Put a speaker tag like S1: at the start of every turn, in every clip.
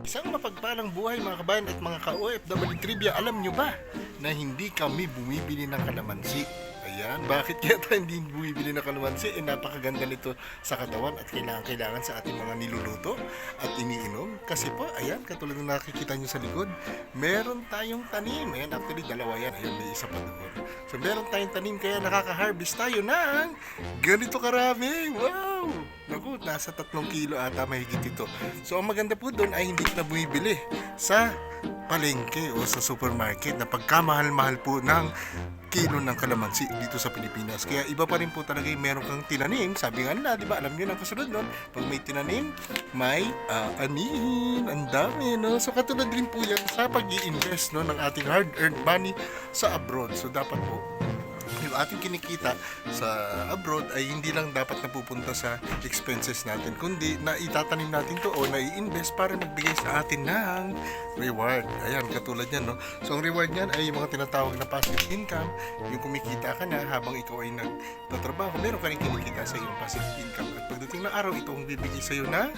S1: Isang mapagpalang buhay mga kabayan at mga ka-OFW trivia, alam nyo ba na hindi kami bumibili ng kalamansi? Ayan, bakit kaya tayo hindi bumibili ng kalamansi? Napakaganda nito sa katawan at kailangan sa ating mga niluluto at iniinom. Kasi po, ayan, katulad ng nakikita nyo sa likod, meron tayong tanim. Ayan, actually dalawa yan. Ayan, may isa pa doon. So meron tayong tanim kaya nakaka-harvest tayo ng ganito karami. Wow! Naku, nasa 3 kilo ata mahigit ito. So ang maganda po doon ay hindi na bumibili sa palengke o sa supermarket na pagkamahal-mahal po ng kilo ng kalamansi dito sa Pilipinas. Kaya iba pa rin po talaga yung meron kang tinanim. Sabi nga nila, di ba, alam nyo na kasunod nun, pag may tinanim, may anihin. Ang dami, no? So katulad rin po yan sa pag-i-invest, no, ng ating hard-earned money sa abroad. So dapat po yung ating kinikita sa abroad ay hindi lang dapat napupunta sa expenses natin, kundi na itatanim natin to o na i-invest para magbigay sa atin ng reward. Ayan, katulad yan, no? So ang reward niyan ay yung mga tinatawag na passive income, yung kumikita ka na habang ikaw ay nagtatrabaho, meron ka rin kinikita sa iyong passive income at pagdating ng araw, ito ang bibigay sa iyo na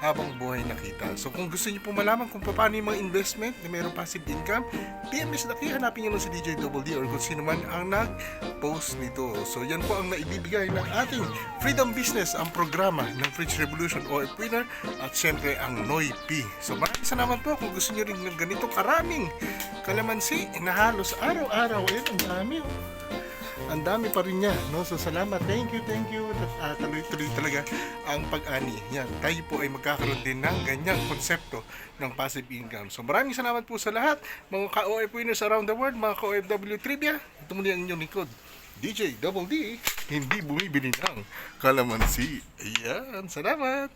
S1: habang buhay na kita. So kung gusto niyo po malaman kung paano yung mga investment na mayroong passive income, PMS na kayo, hanapin niyo lang si DJ Double D or kung sino man ang nag-post nito. So yan po ang naibibigay ng ating Freedom Business, ang programa ng Fridge Revolution o Winner at syempre ang NOIP. So maraming salamat po kung gusto niyo rin ng ganito karaming kalamansi na halos araw-araw. Ayan, ang dami, oh. Ang dami pa rin niya, no? So salamat, thank you. Tuloy-tuloy talaga ang pag-ani. Yan, tayo po ay magkakaroon din ng ganyang konsepto ng passive income. So maraming salamat po sa lahat, mga ka-OF winners around the world, mga ka-OFW trivia. Ito muli ang inyong lingkod, DJ Double D, hindi bumibili ng kalamansi. Ayan, salamat.